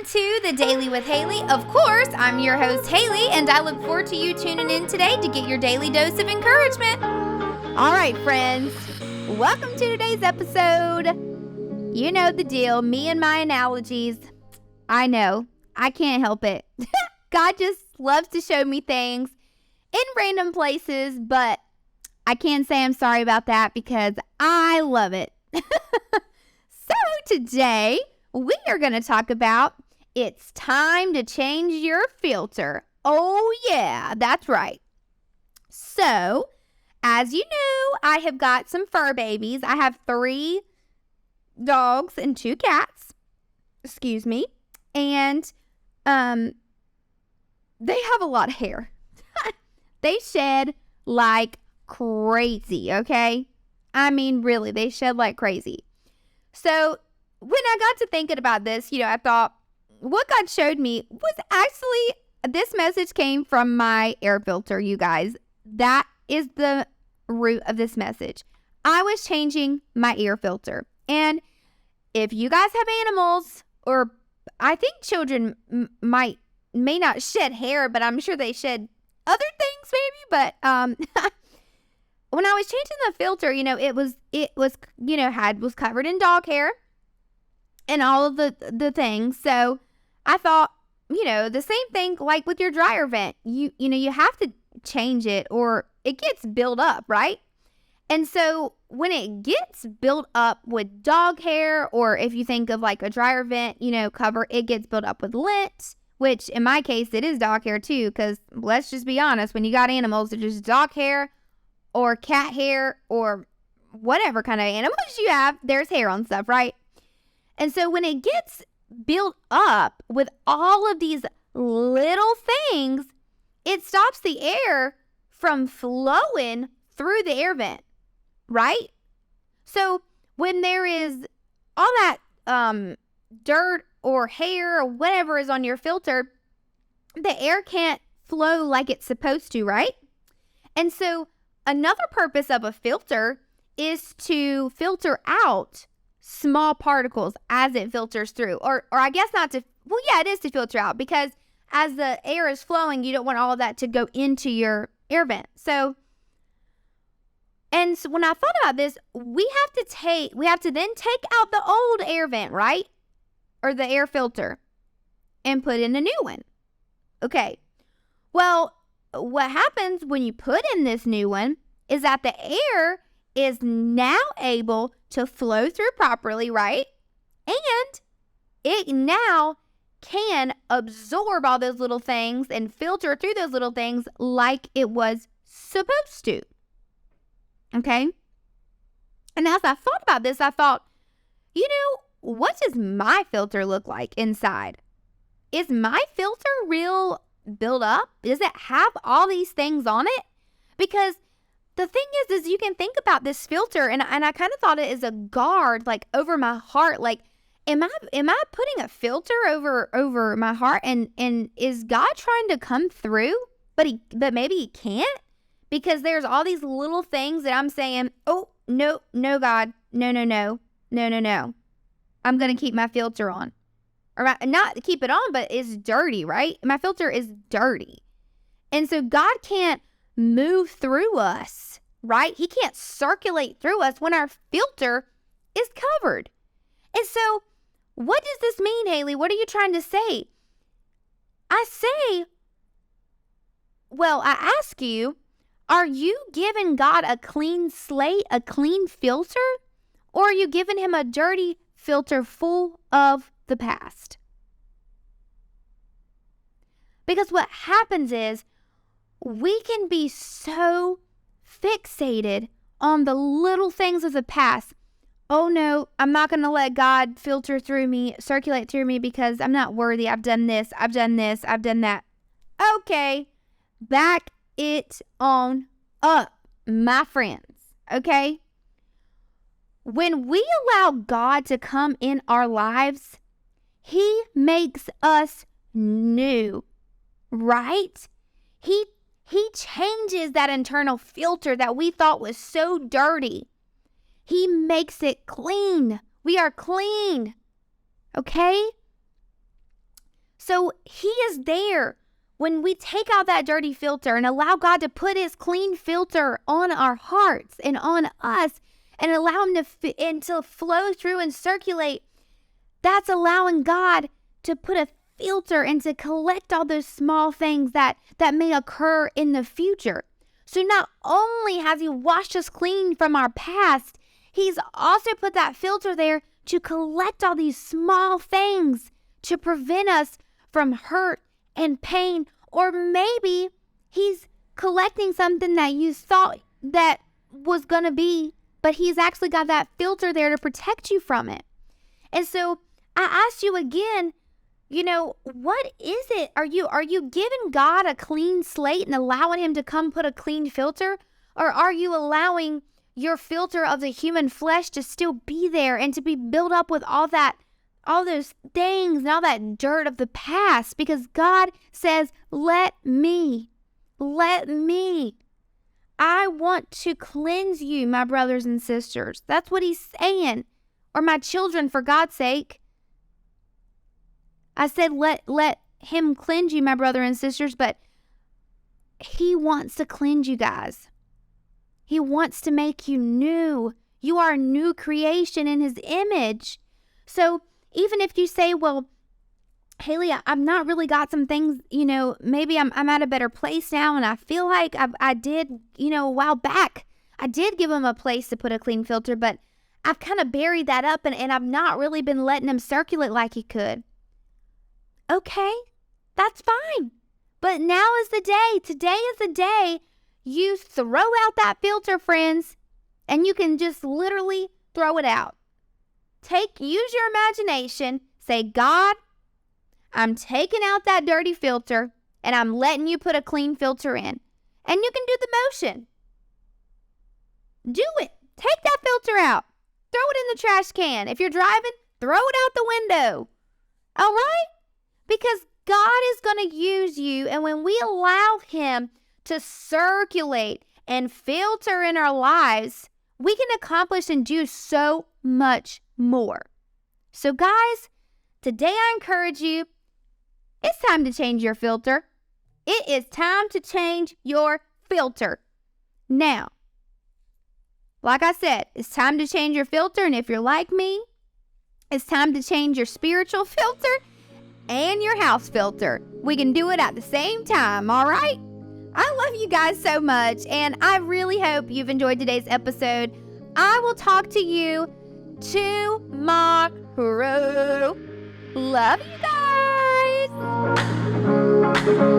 to the Daily with Haley. Of course, I'm your host, Haley, and I look forward to you tuning in today to get your daily dose of encouragement. All right, friends, welcome to today's episode. You know the deal, me and my analogies. I know, I can't help it. God just loves to show me things in random places, but I can't say I'm sorry about that because I love it. So today, we are going to talk about it's time to change your filter. Oh yeah, that's right. So, as you know, I have got some fur babies. I have 3 dogs and 2 cats. Excuse me. And they have a lot of hair. They shed like crazy, okay? I mean, really, they shed like crazy. So, when I got to thinking about this, I thought what God showed me was actually, this message came from my air filter, you guys. That is the root of this message. I was changing my air filter. And if you guys have animals, or I think children may not shed hair, but I'm sure they shed other things maybe. But when I was changing the filter, it was covered in dog hair and all of the things. So I thought, the same thing like with your dryer vent. You have to change it or it gets built up, right? And so when it gets built up with dog hair, or if you think of like a dryer vent, cover, it gets built up with lint, which in my case, it is dog hair too, because let's just be honest, when you got animals, it's just dog hair or cat hair or whatever kind of animals you have, there's hair on stuff, right? And so when it gets built up with all of these little things, it stops the air from flowing through the air vent, right? So when there is all that dirt or hair or whatever is on your filter, the air can't flow like it's supposed to, right? And so another purpose of a filter is to filter out small particles as it filters through. Or I guess not to, well, yeah, it is to filter out, because as the air is flowing, you don't want all of that to go into your air vent. So when I thought about this, we have to then take out the old air vent, right? Or the air filter, and put in a new one. Okay. Well, what happens when you put in this new one is that the air is now able to flow through properly, right? And it now can absorb all those little things and filter through those little things like it was supposed to. Okay? And as I thought about this, I thought, what does my filter look like inside? Is my filter real built up? Does it have all these things on it? Because the thing is you can think about this filter, and I kind of thought it as a guard, like over my heart. Like, am I putting a filter over my heart, and is God trying to come through, but maybe he can't, because there's all these little things that I'm saying, oh no God, no, I'm gonna keep my filter on, or not keep it on, but it's dirty, right? My filter is dirty, and so God can't move through us, right? He can't circulate through us when our filter is covered. And so what does this mean, Haley? What are you trying to say? I ask you, are you giving God a clean slate, a clean filter? Or are you giving him a dirty filter full of the past? Because what happens is, we can be so fixated on the little things of the past. Oh no, I'm not going to let God filter through me, circulate through me, because I'm not worthy. I've done this, I've done that. Okay, back it on up, my friends, okay? When we allow God to come in our lives, he makes us new, right? He changes that internal filter that we thought was so dirty. He makes it clean. We are clean. Okay? So he is there when we take out that dirty filter and allow God to put his clean filter on our hearts and on us and allow him to flow through and circulate. That's allowing God to put a filter and to collect all those small things that may occur in the future. So not only has he washed us clean from our past, he's also put that filter there to collect all these small things to prevent us from hurt and pain. Or maybe he's collecting something that you thought that was going to be, but he's actually got that filter there to protect you from it. And so I ask you again, what is it? Are you giving God a clean slate and allowing him to come put a clean filter? Or are you allowing your filter of the human flesh to still be there and to be built up with all those things and all that dirt of the past? Because God says, let me. I want to cleanse you, my brothers and sisters. That's what he's saying. Or my children, for God's sake. I said, let him cleanse you, my brother and sisters, but he wants to cleanse you guys. He wants to make you new. You are a new creation in his image. So even if you say, well, Haley, I've not really got some things, maybe I'm at a better place now, and I feel like I did, a while back, I did give him a place to put a clean filter, but I've kind of buried that up, and I've not really been letting him circulate like he could. Okay, that's fine. But now is the day. Today is the day you throw out that filter, friends, and you can just literally throw it out. Use your imagination. Say, God, I'm taking out that dirty filter, and I'm letting you put a clean filter in. And you can do the motion. Do it. Take that filter out. Throw it in the trash can. If you're driving, throw it out the window. All right? Because God is going to use you, and when we allow him to circulate and filter in our lives, we can accomplish and do so much more. So guys, today I encourage you, it's time to change your filter. It is time to change your filter. Now, like I said, it's time to change your filter, and if you're like me, it's time to change your spiritual filter and your house filter. We can do it at the same time, all right? I love you guys so much, and I really hope you've enjoyed today's episode. I will talk to you tomorrow. Love you guys.